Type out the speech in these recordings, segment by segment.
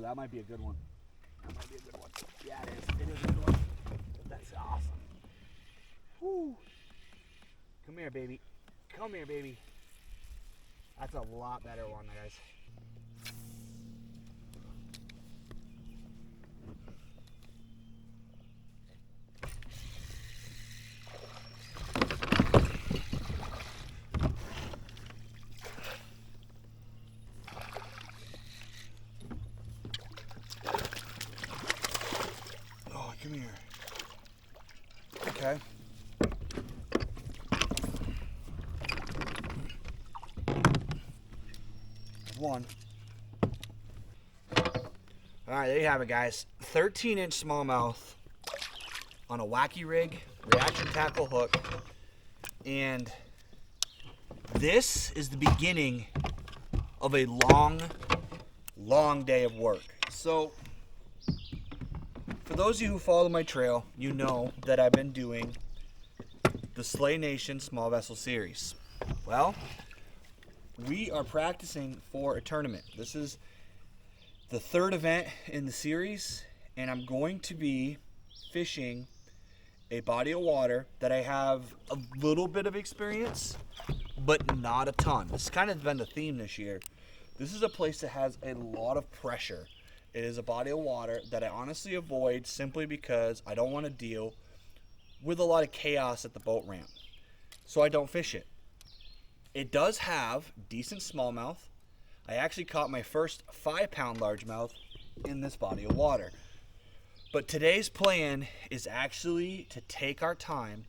that might be a good one. That might be a good one. Yeah, it is. It is a good one. That's awesome. Woo. Come here, baby. Come here, baby. That's a lot better one, guys. Oh, come here. Okay. One. All right, there you have it, guys. 13-inch smallmouth on a Wacky rig, reaction tackle hook, and this is the beginning of a long, long day of work. So, for those of you who follow my trail, you know that I've been doing the Slay Nation Small Vessel Series. Well, we are practicing for a tournament. This is the third event in the series, and I'm going to be fishing a body of water that I have a little bit of experience, but not a ton. This has kind of been the theme this year. This is a place that has a lot of pressure. It is a body of water that I honestly avoid simply because I don't want to deal with a lot of chaos at the boat ramp. So I don't fish it. It does have decent smallmouth. I actually caught my first 5-pound largemouth in this body of water. But today's plan is actually to take our time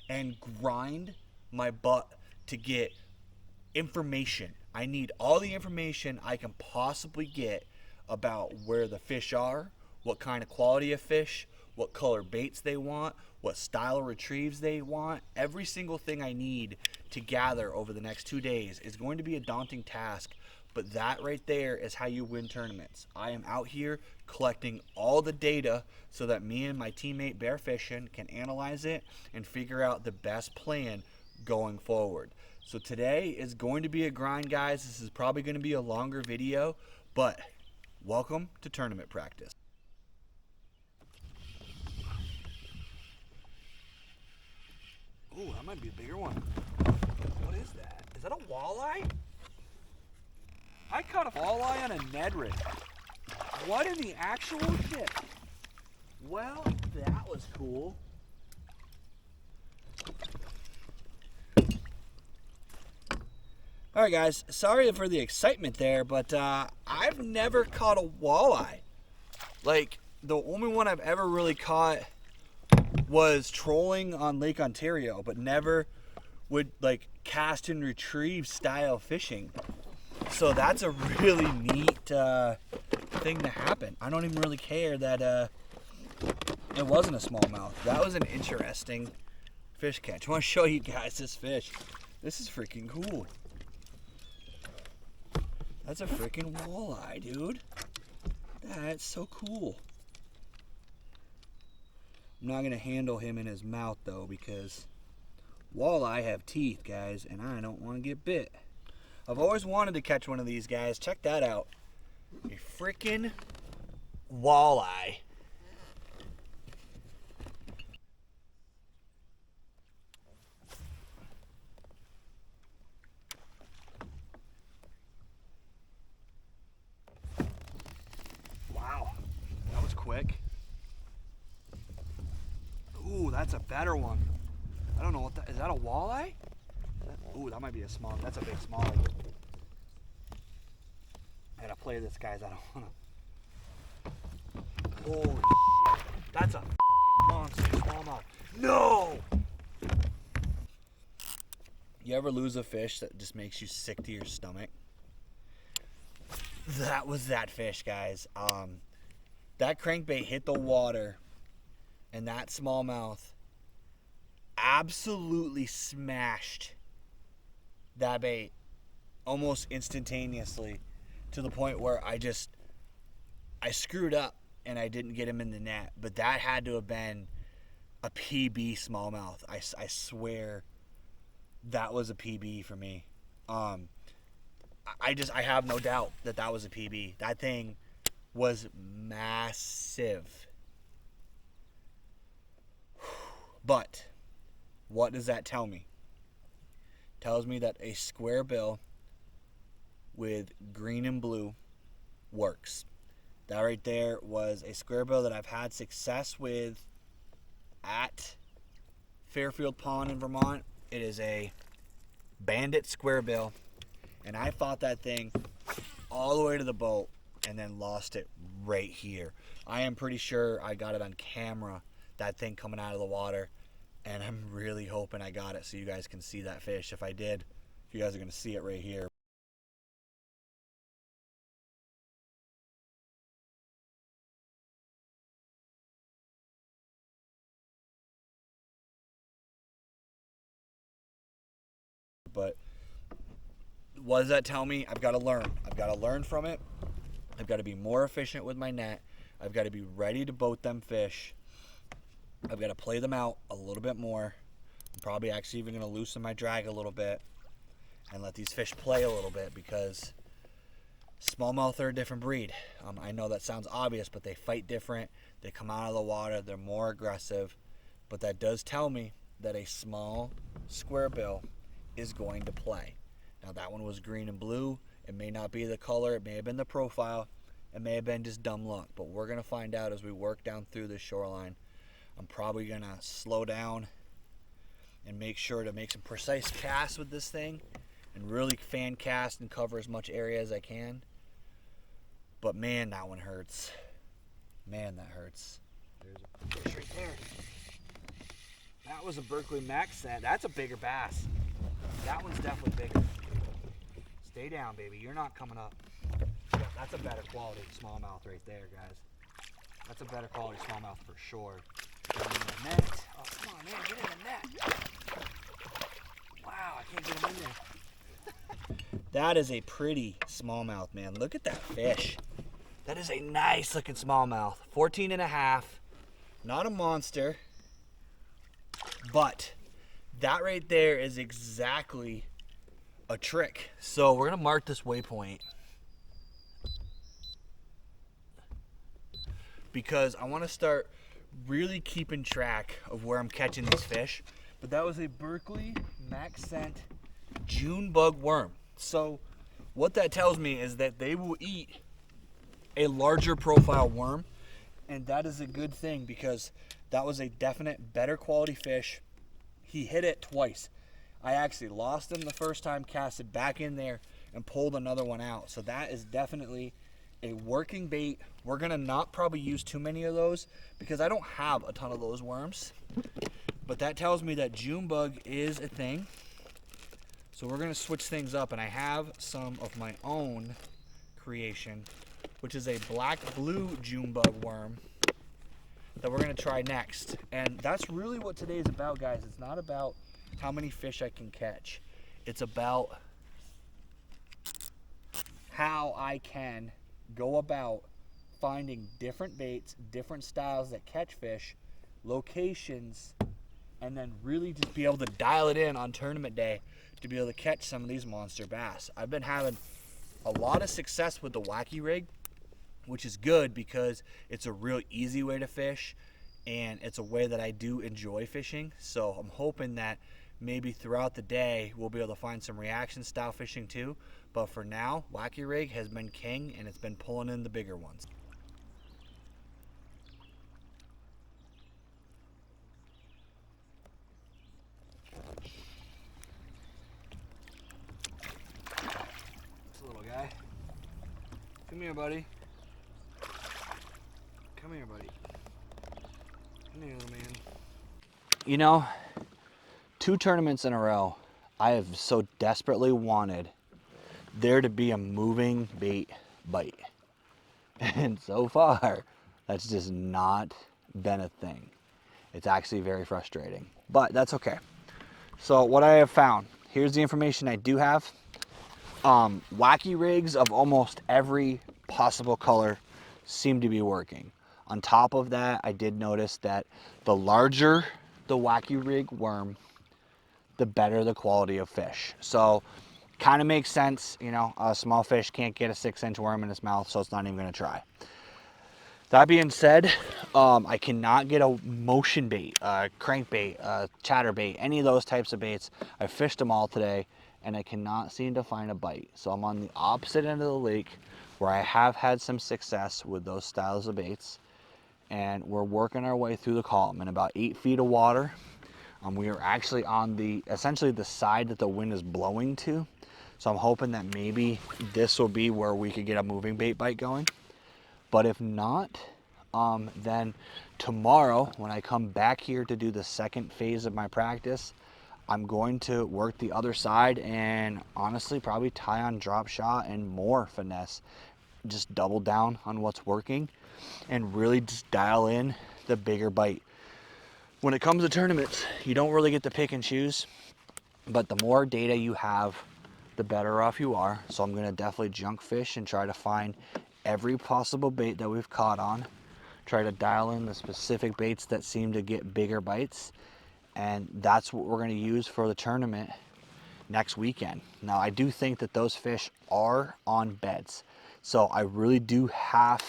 and grind my butt to get information. I need all the information I can possibly get about where the fish are, what kind of quality of fish, what color baits they want, what style of retrieves they want. Every single thing I need to gather over the next 2 days is going to be a daunting task, but that right there is how you win tournaments. I am out here collecting all the data so that me and my teammate Bear Fishing can analyze it and figure out the best plan going forward. So today is going to be a grind, guys. This is probably going to be a longer video, but welcome to tournament practice. Ooh, that might be a bigger one. What is that? Is that a walleye? I caught a walleye on a Ned rig. What in the actual shit? Well, that was cool. Alright guys, sorry for the excitement there, but I've never caught a walleye. Like, the only one I've ever really caught was trolling on Lake Ontario, but never would like cast and retrieve style fishing. So that's a really neat thing to happen. I don't even really care that it wasn't a smallmouth. That was an interesting fish catch. I want to show you guys this fish. This is freaking cool. That's a freaking walleye, dude. That's so cool. I'm not gonna handle him in his mouth though, because walleye have teeth, guys, and I don't want to get bit. I've always wanted to catch one of these guys. Check that out. A freaking walleye. Wow, that was quick. Ooh, that's a better one. I don't know what that is. That a walleye? Ooh, that might be a small. That's a big smallie. I gotta play this, guys. I don't wanna. Holy shit. That's a monster smallmouth. No! You ever lose a fish that just makes you sick to your stomach? That was that fish, guys. That crankbait hit the water, and that smallmouth absolutely smashed that bait almost instantaneously, to the point where I screwed up and I didn't get him in the net. But that had to have been a PB smallmouth. I swear that was a PB for me. I have no doubt that was a PB. That thing was massive. But what does that tell me? Tells me that a square bill with green and blue works. That right there was a square bill that I've had success with at Fairfield Pond in Vermont. It is a bandit square bill, and I fought that thing all the way to the boat and then lost it right here. I am pretty sure I got it on camera, that thing coming out of the water, and I'm really hoping I got it so you guys can see that fish. If I did, you guys are going to see it right here. But what does that tell me? I've got to learn. I've got to learn from it. I've got to be more efficient with my net. I've got to be ready to boat them fish. I've got to play them out a little bit more. I'm probably actually even going to loosen my drag a little bit and let these fish play a little bit, because smallmouth are a different breed. I know that sounds obvious, but they fight different. They come out of the water. They're more aggressive. But that does tell me that a small square bill is going to play. Now that one was green and blue. It may not be the color. It may have been the profile. It may have been just dumb luck. But we're going to find out as we work down through this shoreline. I'm probably going to slow down and make sure to make some precise casts with this thing and really fan cast and cover as much area as I can. But man, that one hurts. Man, that hurts. There's a fish right there. That was a Berkeley Max scent. That's a bigger bass. That one's definitely bigger. Stay down, baby. You're not coming up. Yeah, that's a better quality smallmouth right there, guys. That's a better quality smallmouth for sure. Get in the net. Oh, come on, man. Get in the net. Wow, I can't get him in there. That is a pretty smallmouth, man. Look at that fish. That is a nice looking smallmouth. 14 and a half. Not a monster. But that right there is exactly a trick. So we're going to mark this waypoint, because I want to start really keeping track of where I'm catching these fish. But that was a Berkeley Max Scent June bug worm. So what that tells me is that they will eat a larger profile worm, and that is a good thing, because that was a definite better quality fish. He hit it twice. I actually lost him the first time, casted back in there, and pulled another one out. So that is definitely a working bait. We're gonna not probably use too many of those, because I don't have a ton of those worms. But that tells me that June bug is a thing. So we're gonna switch things up, and I have some of my own creation, which is a black blue June bug worm that we're gonna try next. And that's really what today is about, guys. It's not about how many fish I can catch. It's about how I can go about finding different baits, different styles that catch fish, locations, and then really just be able to dial it in on tournament day to be able to catch some of these monster bass. I've been having a lot of success with the Wacky rig, which is good because it's a real easy way to fish, and it's a way that I do enjoy fishing. So I'm hoping that maybe throughout the day we'll be able to find some reaction style fishing too. But for now, Wacky rig has been king, and it's been pulling in the bigger ones. This little guy. Come here, buddy. Come here, buddy. Come here, little man. You know, 2 tournaments in a row, I have so desperately wanted there to be a moving bait bite. And so far, that's just not been a thing. It's actually very frustrating, but that's okay. So what I have found, here's the information I do have. Wacky rigs of almost every possible color seem to be working. On top of that, I did notice that the larger the Wacky rig worm, the better the quality of fish. So kind of makes sense, you know, a small fish can't get a 6-inch worm in its mouth, so it's not even gonna try. That being said, I cannot get a motion bait, crankbait, chatterbait, any of those types of baits. I fished them all today, and I cannot seem to find a bite. So I'm on the opposite end of the lake, where I have had some success with those styles of baits, and we're working our way through the column in about 8 feet of water. We are actually on essentially the side that the wind is blowing to. So I'm hoping that maybe this will be where we could get a moving bait bite going. But if not, then tomorrow when I come back here to do the second phase of my practice, I'm going to work the other side and honestly probably tie on drop shot and more finesse. Just double down on what's working and really just dial in the bigger bite. When it comes to tournaments, you don't really get to pick and choose, but the more data you have, the better off you are. So I'm gonna definitely junk fish and try to find every possible bait that we've caught on, try to dial in the specific baits that seem to get bigger bites, and that's what we're gonna use for the tournament next weekend. Now, I do think that those fish are on beds, so I really do have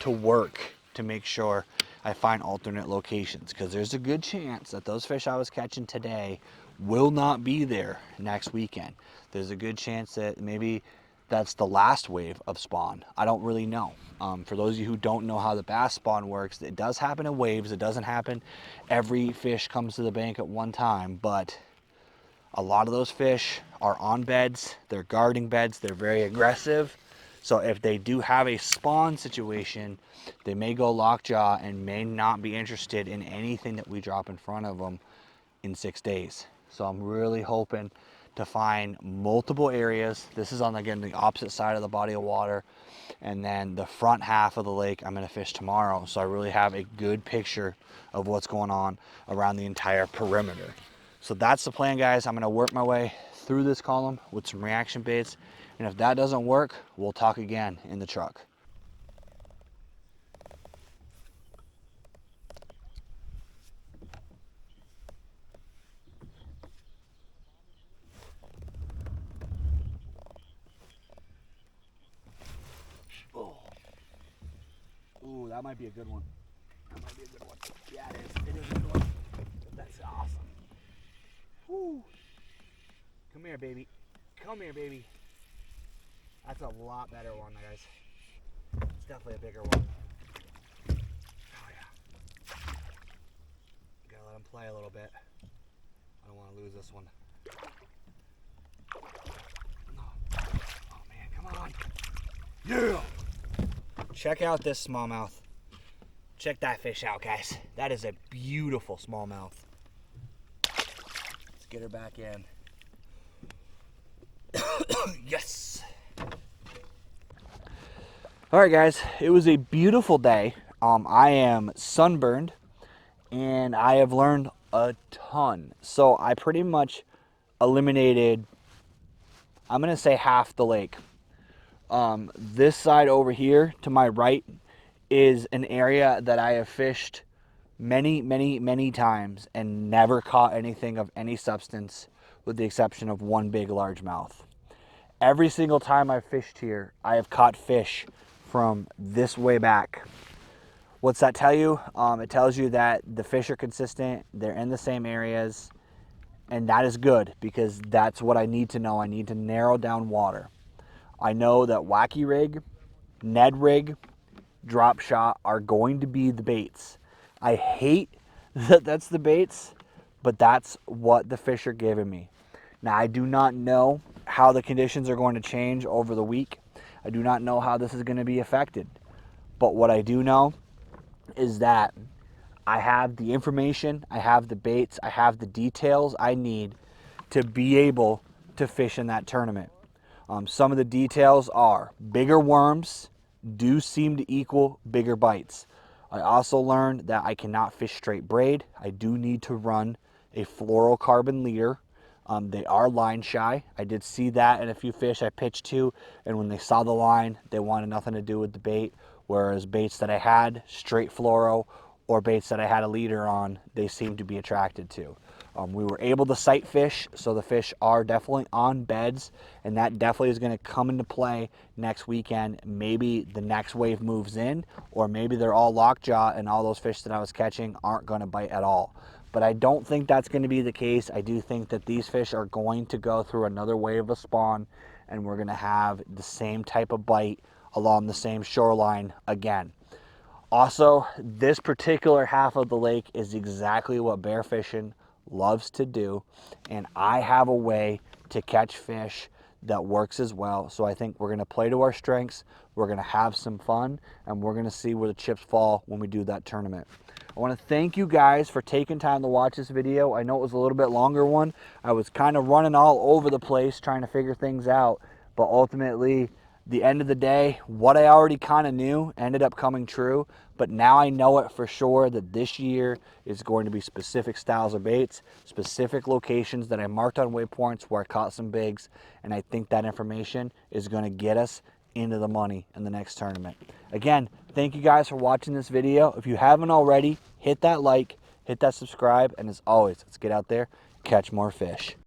to work to make sure I find alternate locations, because there's a good chance that those fish I was catching today will not be there next weekend. There's a good chance that maybe that's the last wave of spawn. I don't really know. For those of you who don't know how the bass spawn works, it does happen in waves. It doesn't happen every fish comes to the bank at one time, but a lot of those fish are on beds. They're guarding beds. They're very aggressive. So if they do have a spawn situation, they may go lockjaw and may not be interested in anything that we drop in front of them in 6 days. So I'm really hoping to find multiple areas. This is on, again, the opposite side of the body of water. And then the front half of the lake I'm gonna fish tomorrow. So I really have a good picture of what's going on around the entire perimeter. So that's the plan, guys. I'm gonna work my way through this column with some reaction baits. And if that doesn't work, we'll talk again in the truck. Oh. Ooh, that might be a good one. That might be a good one. Yeah, it is. It is a good one. That's awesome. Woo. Come here, baby. Come here, baby. That's a lot better one, guys. It's definitely a bigger one. Oh, yeah. Gotta let him play a little bit. I don't want to lose this one. Oh, man, come on. Yeah! Check out this smallmouth. Check that fish out, guys. That is a beautiful smallmouth. Let's get her back in. Yes! All right, guys, it was a beautiful day. I am sunburned and I have learned a ton. So I pretty much eliminated, I'm gonna say, half the lake. This side over here to my right is an area that I have fished many times and never caught anything of any substance, with the exception of one big largemouth. Every single time I've fished here, I have caught fish from this way back. What's that tell you? It tells you that the fish are consistent, they're in the same areas, and that is good, because that's what I need to know. I need to narrow down water. I know that Wacky rig, Ned rig, drop shot are going to be the baits. I hate that that's the baits, but that's what the fish are giving me. Now, I do not know how the conditions are going to change over the week. I do not know how this is going to be affected. But what I do know is that I have the information, I have the baits, I have the details I need to be able to fish in that tournament. Some of the details are bigger worms do seem to equal bigger bites. I also learned that I cannot fish straight braid. I do need to run a fluorocarbon leader. They are line shy. I did see that in a few fish I pitched to, and when they saw the line, they wanted nothing to do with the bait, whereas baits that I had straight fluoro or baits that I had a leader on, they seemed to be attracted to. We were able to sight fish, so the fish are definitely on beds, and that definitely is going to come into play next weekend. Maybe the next wave moves in, or maybe they're all lockjaw and all those fish that I was catching aren't going to bite at all. But I don't think that's going to be the case. I do think that these fish are going to go through another wave of spawn, and we're going to have the same type of bite along the same shoreline again. Also, this particular half of the lake is exactly what bear fishing loves to do, and I have a way to catch fish that works as well. So I think we're going to play to our strengths, we're going to have some fun, and we're going to see where the chips fall when we do that tournament. I want to thank you guys for taking time to watch this video. I know it was a little bit longer one. I was kind of running all over the place trying to figure things out, but ultimately, the end of the day, what I already kind of knew ended up coming true, but now I know it for sure that this year is going to be specific styles of baits, specific locations that I marked on waypoints where I caught some bigs, and I think that information is going to get us into the money in the next tournament. Again, thank you guys for watching this video. If you haven't already, hit that like, hit that subscribe, and as always, let's get out there, catch more fish.